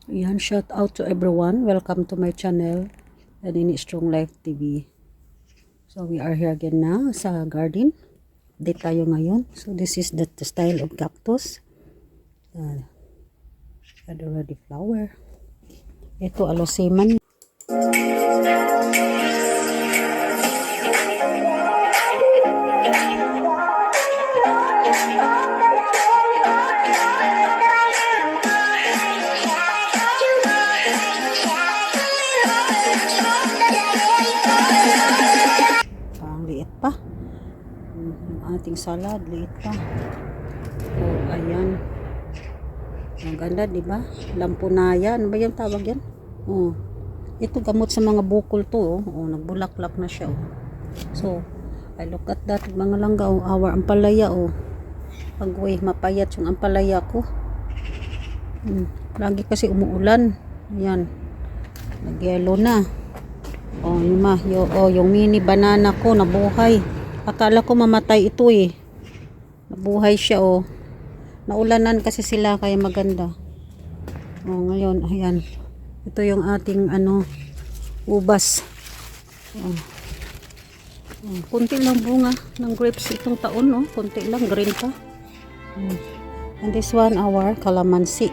Yan, shout out to everyone. Welcome to my channel and in Strong Life TV. So we are here again now sa garden. Update tayo ngayon. So this is the style of cactus. Had already flower. Ito aloseman. Liit pa. Yung ating salad, liit pa. Oh, ayan. Ang ganda, di ba? Lampunaya. Ano ba yung tawag yan? Oh. Ito gamot sa mga bukol to, oh. Oh, nagbulaklak na siya, oh. So, I look at that, mga langga, oh. Our ampalaya, oh. Pagway, mapayat yung ampalaya ko. Lagi kasi umuulan. Ayan. Nag-yellow na. Oh, yung mini banana ko nabuhay. Akala ko mamatay ito eh. Nabuhay siya, oh. Naulanan kasi sila kaya maganda. Oh, ngayon, ayan. Ito yung ating ubas. Oh. Oh, kunti lang bunga ng grapes itong taon, oh. Kunti lang, green pa. And this one, our calamansi.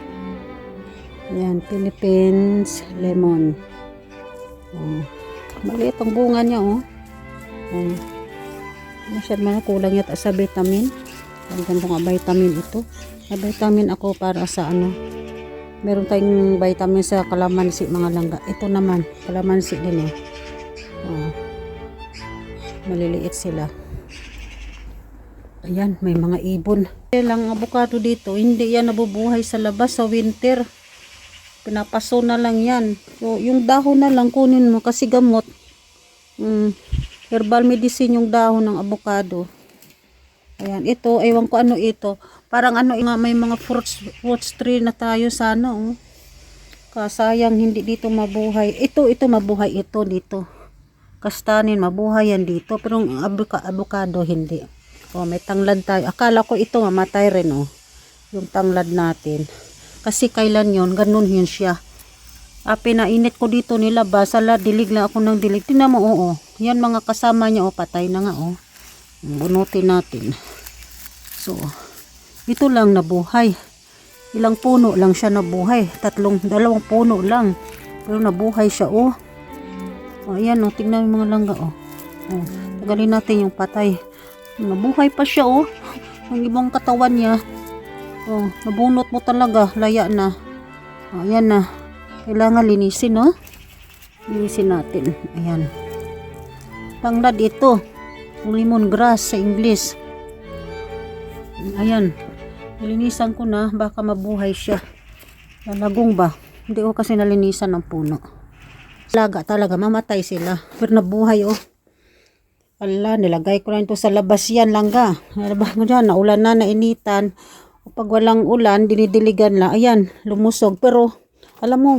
Ayan, Philippines lemon. Oh. Maliit ang bunga niya, oh. Masyad man kulang yata sa vitamin. Ang ganda nga vitamin ito. May vitamin ako para sa meron tayong vitamin sa kalamansi, mga langga. Ito naman, kalamansi din eh. Maliliit sila. Ayan, may mga ibon. Lang avocado dito, hindi yan nabubuhay sa labas sa winter. Pinapaso na lang yan. So, yung dahon na lang kunin mo kasi gamot. Herbal medicine yung dahon ng avocado. Ayan, ito, ewan ko ano ito. Parang may mga fruits tree na tayo sana, oh. Kasayang hindi dito mabuhay. Ito mabuhay ito dito. Kastanin, mabuhay yan dito. Pero ang avocado, hindi. Oh, may tanglad tayo. Akala ko ito mamatay rin, oh. Yung tanglad natin. Kasi kailan yon, ganun yun siya. Pinainit ko dito nilabas, dilig lang ako ng dilig. Tingnan mo, oo. Yan mga kasama niya, oh, patay na nga, oh. Bunutin natin. So, ito lang nabuhay. Ilang puno lang siya nabuhay. Dalawang puno lang. Pero nabuhay siya, oh. Oh, ayan, oh. Tingnan mo mga langga, oh. Oh, tagalin natin yung patay. Nabuhay pa siya, oh. Ang ibang katawan niya. Oh, nabunot mo talaga, laya na. Oh, ayan na. Kailangan linisin, no? Linisin natin. Ayan. Tanglad ito. Lemongrass sa English. Ayan. Nilinisan ko na, baka mabuhay siya. Lalagong ba? Hindi ko kasi nalinisan ng puno. Laga talaga, mamatay sila. Pero nabuhay, oh. Ala, nilagay ko na ito sa labas yan, langga. Labas mo dyan, naulan na, nainitan. Pag walang ulan, dinidiligan na. Ayan, lumusog. Pero, alam mo,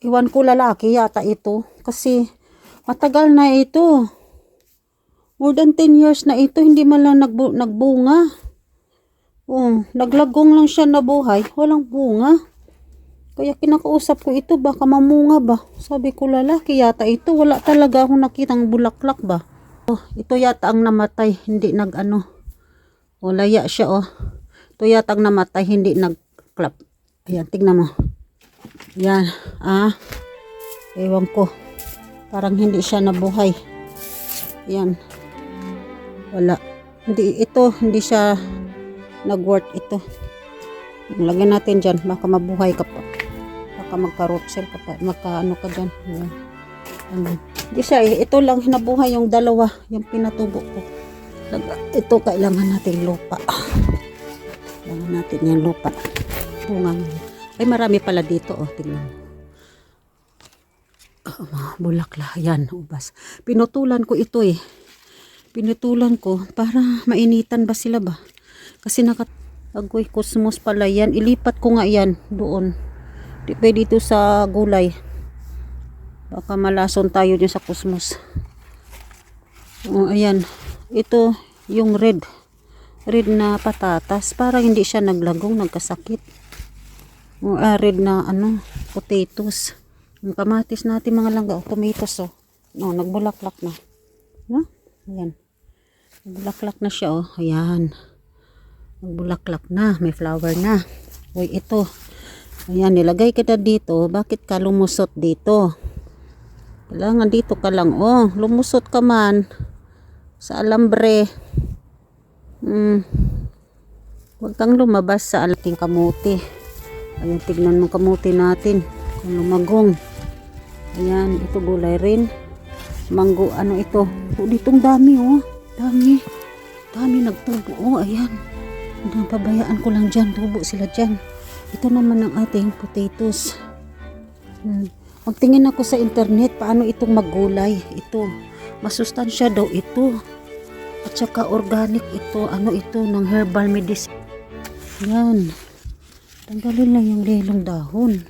iwan ko lalaki yata ito. Kasi, matagal na ito. More than 10 years na ito. Hindi man lang nagbunga. Oh, naglagong lang siya na buhay. Walang bunga. Kaya kinakausap ko ito. Baka mamunga ba? Sabi ko lalaki yata ito. Wala talaga akong nakitang bulaklak ba? Oh, ito yata ang namatay. Hindi O, laya siya, oh. Ito yatang namatay, hindi nag-clap. Ayan, tignan mo. Ayan, ewan ko. Parang hindi siya nabuhay. Ayan. Wala. Hindi siya nag-work ito. Lagyan natin dyan, baka mabuhay ka pa. Baka magka-root cell ka pa. Magka-ano ka dyan. Ayan. Hindi siya ito lang nabuhay yung dalawa, yung pinatubo ko. Ito kailangan natin lupa. Kailangan natin yung lupa. Bunga. Ay, marami pala dito, oh. Tingnan mo. Oh, bulakla. Yan, ubas. Pinutulan ko ito, eh. Pinutulan ko para mainitan ba sila ba? Kasi Agoy, kusmos pala yan. Ilipat ko nga yan doon. Di pwede dito sa gulay. Baka malason tayo dyan sa kusmos. Oh, ayan. Ito, yung red na patatas, parang hindi siya naglagong, nagkasakit. Red na potatoes. Yung kamatis natin mga langga, tomatoes oh. No, nagbulaklak na. No? Ayan. Nagbulaklak na siya oh. Ayan. Nagbulaklak na, may flower na. Uy, ito. Ayan, nilagay kita dito. Bakit ka lumusot dito? Kailangan dito ka lang oh. Lumusot ka man sa alambre. Huwag kang lumabas sa ating kamuti. Ayan, tignan mo kamuti natin. Kung lumagong. Ayan, ito gulay rin. Manggo, ano ito? Oh, ditong dami oh. Dami. Dami nagtubo. Oh, ayan. Pabayaan ko lang dyan. Tubo sila dyan. Ito naman ang ating potatoes. Pagtingin ako sa internet, paano itong maggulay? Ito. Masustansya daw ito. At saka organic ito. Ano ito? Ng herbal medicine. Yan. Tanggalin lang yung lelong dahon.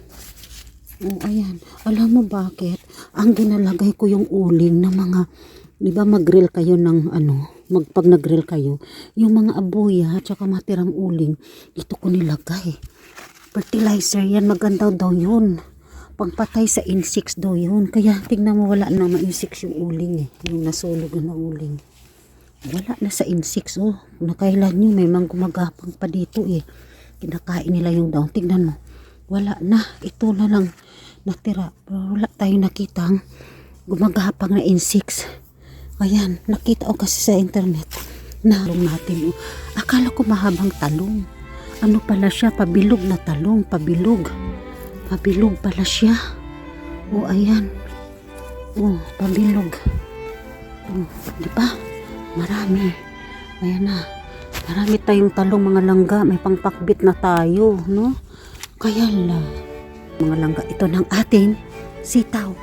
Oh, ayan. Alam mo bakit? Ang ginalagay ko yung uling ng mga, di ba mag-grill kayo ng ano, pag nag-grill kayo, yung mga abuya at saka matirang uling, ito ko nilagay. Fertilizer yan, maganda daw yun. Pagpatay sa insects daw yun. Kaya tingnan mo, wala na ma-insects yung uling eh. Yung nasulog na uling. Wala na sa insects oh. Nakailan nyo, may mga gumagapang pa dito eh. Kinakain nila yung daon. Tingnan mo. Wala na. Ito na lang natira. Pero wala tayong nakitang gumagapang na insects. Ayan. Nakita ko kasi sa internet. Talong natin. Oh. Akala ko mahabang talong. Ano pala siya? Pabilog na talong. Pabilog. Pabilog pala siya. Oh, ayan. Oh, pabilog. Oh, di ba? Marami. Ayan na. Marami tayong talong mga langga. May pangpakbit na tayo, no? Kaya lang. Mga langga, ito ng ating sitaw.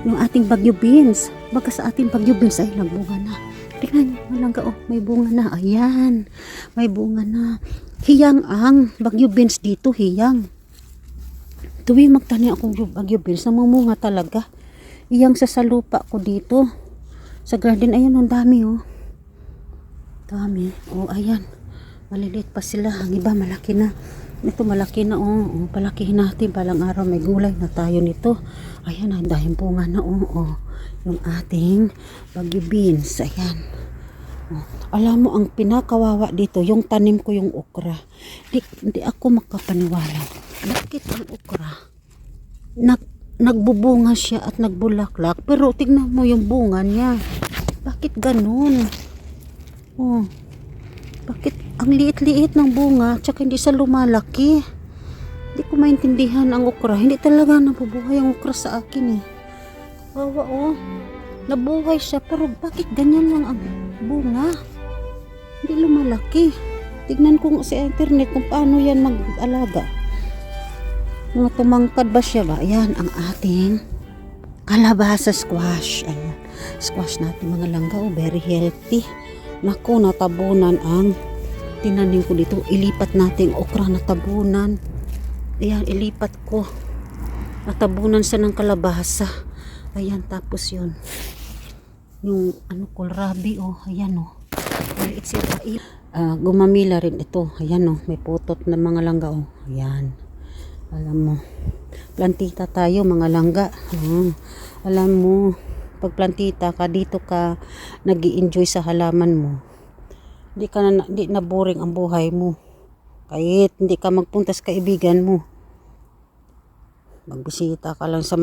Yung ating bagyo beans. Baga sa ating bagyo beans ay nagbunga na. Tingnan nyo, mga langga, oh, may bunga na. Ayan. May bunga na. Hiyang ang bagyo beans dito, hiyang. Tuwing magtani akong bagyo beans, namumunga talaga. Hiyang sa salupa ko dito. Sa garden, ayan, ang dami, oh. Dami. Oh, ayan. Maliliit pa sila. Ang iba malaki na. Ito malaki na oh. Oh, palakihin natin. Balang araw may gulay na tayo nito. Ayan, ang dahil bunga na oh. Oh. Yung ating bagyo beans. Ayan. Oh. Alam mo, ang pinakawawa dito, yung tanim ko yung okra. Hindi ako makapaniwala. Bakit ang okra? Nagbubunga siya at nagbulaklak. Pero tignan mo yung bunga niya. Bakit ganun? Oh, bakit ang liit-liit ng bunga tsaka hindi sa lumalaki? Hindi ko maintindihan ang okra. Hindi talaga nabubuhay ang okra sa akin eh. Wawa oh. Nabuhay siya pero bakit ganyan lang ang bunga? Hindi lumalaki. Tignan ko sa internet kung paano yan mag-alaga. Mga tumangkad ba siya ba? Ayan ang ating kalabasa squash. Ayan. Squash natin mga langga oh. Very healthy. Naku, natabunan ang tinanim ko dito. Ilipat natin okra na tabunan. Ayan, ilipat ko. Natabunan siya ng kalabasa. Ayan, tapos yun. Yung ano, kohlrabi, oh. Ayan, oh. Maliit sila. Gumamila rin ito. Ayan, oh. May putot na mga langga, oh. Ayan. Alam mo. Plantita tayo, mga langga. Alam mo. Pag plantita ka, dito ka nag-i-enjoy sa halaman mo. Hindi na boring ang buhay mo. Kahit hindi ka magpunta sa kaibigan mo. Magbisita ka lang sa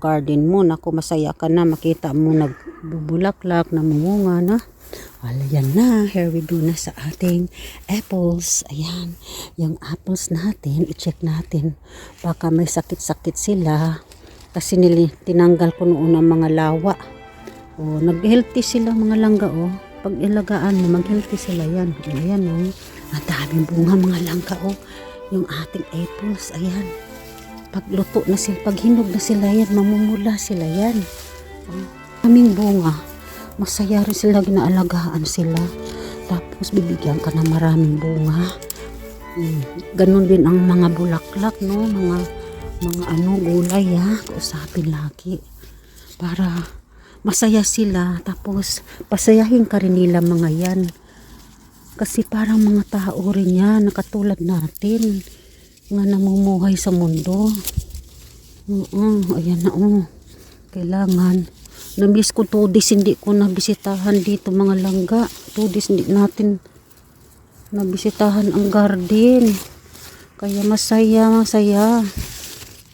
garden mo. Naku, masaya ka na. Makita mo nagbubulaklak, namumunga na. Ayan na. Here we go na sa ating apples. Ayan. Yung apples natin, i-check natin. Baka may sakit-sakit sila. Kasi tinanggal ko noon ang mga lawa. O, nag-healthy sila mga langga o. Pag ilagaan mo, mag-healthy sila yan. Ayan o. Ang daming bunga mga langga o. Yung ating apples, ayan. Pag luto na sila, pag hinog na sila yan, mamumula sila yan. Aming bunga. Masaya rin sila, ginaalagaan sila. Tapos bibigyan ka ng maraming bunga. Ganon din ang mga bulaklak, no? Mga gulay kausapin lagi para masaya sila, tapos pasayahin ka rin nila mga yan kasi parang mga tao rin yan na katulad natin nga namumuhay sa mundo. Oo, ayan na oh. Kailangan. Namiss ko 2 days hindi ko nabisitahan dito mga langga. 2 days hindi natin nabisitahan ang garden. Kaya masaya.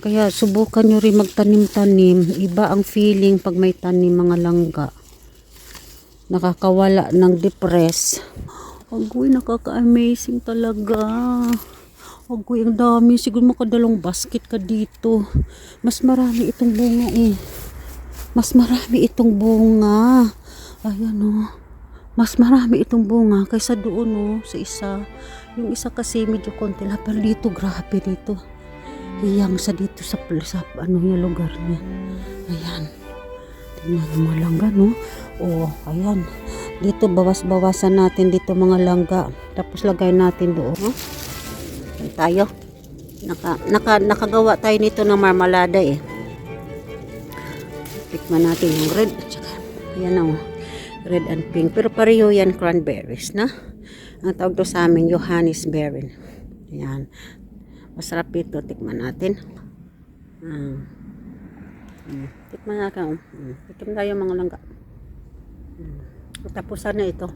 Kaya subukan nyo rin magtanim-tanim. Iba ang feeling pag may tanim mga langga. Nakakawala ng depress. Agoy, nakaka-amazing talaga. Agoy, ang dami. Siguro makadalong basket ka dito. Mas marami itong bunga eh. Mas marami itong bunga. Ayan o. Mas marami itong bunga kaysa doon o. Sa isa. Yung isa kasi medyo konti lang. Pero dito, grabe dito. Hiyang sa dito sa ano yung lugar niya. Ayan. Tingnan mo mga langga no. O, ayan. Dito, bawas-bawasan natin dito mga langga. Tapos lagay natin doon. No? Ayan tayo. Nakagawa tayo nito ng marmalada eh. Tikman natin yung red at saka yan o, red and pink, pero pareho yan cranberries na. Ang tawag to sa amin Johannisberry. Yan, masarap ito. Tikman natin. Tikman natin. Tikman tayo mga langga. Tapos na ito.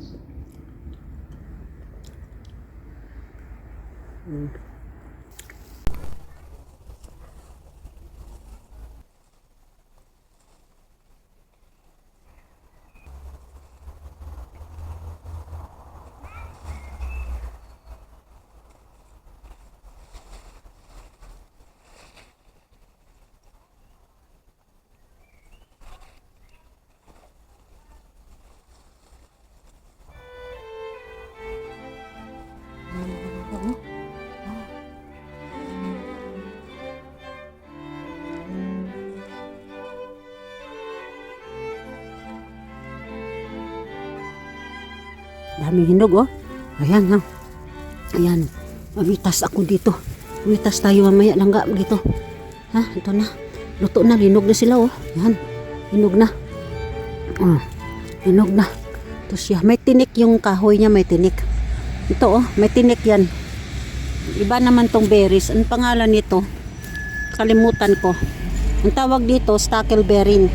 Daming hinog oh. Ayan ha. Ayan. Mamitas ako dito. Mamitas tayo mamaya langga dito. Ha, ito na. Luto na, linog na sila oh. Ayan. Hinog na. Hinog na. Ito siya. May tinik yung kahoy niya, may tinik. Ito oh, may tinik yan. Iba naman tong berries. Ang pangalan nito? Kalimutan ko. Ang tawag dito, stachelberry.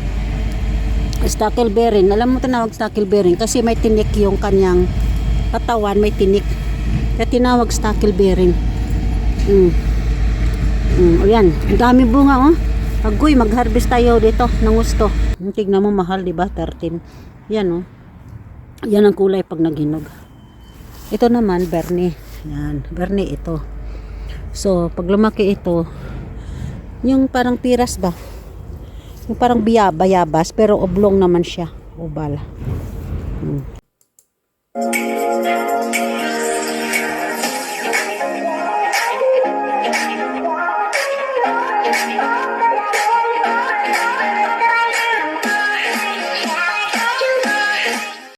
Stachelberry. Alam mo tinawag stachelberry kasi may tinik yung kanyang katawan, may tinik. Kaya tinawag stachelberry. Ayan, ang dami bunga oh. Agoy, mag-harvest tayo dito ng gusto. Tignan mo mahal, di ba? 13. Yan oh. Yan ang kulay pag naghinog. Ito naman, Bernie. Yan, Bernie ito. So, pag lumaki ito, yung parang piras ba? Yung parang bayabas, pero oblong naman siya. Oval.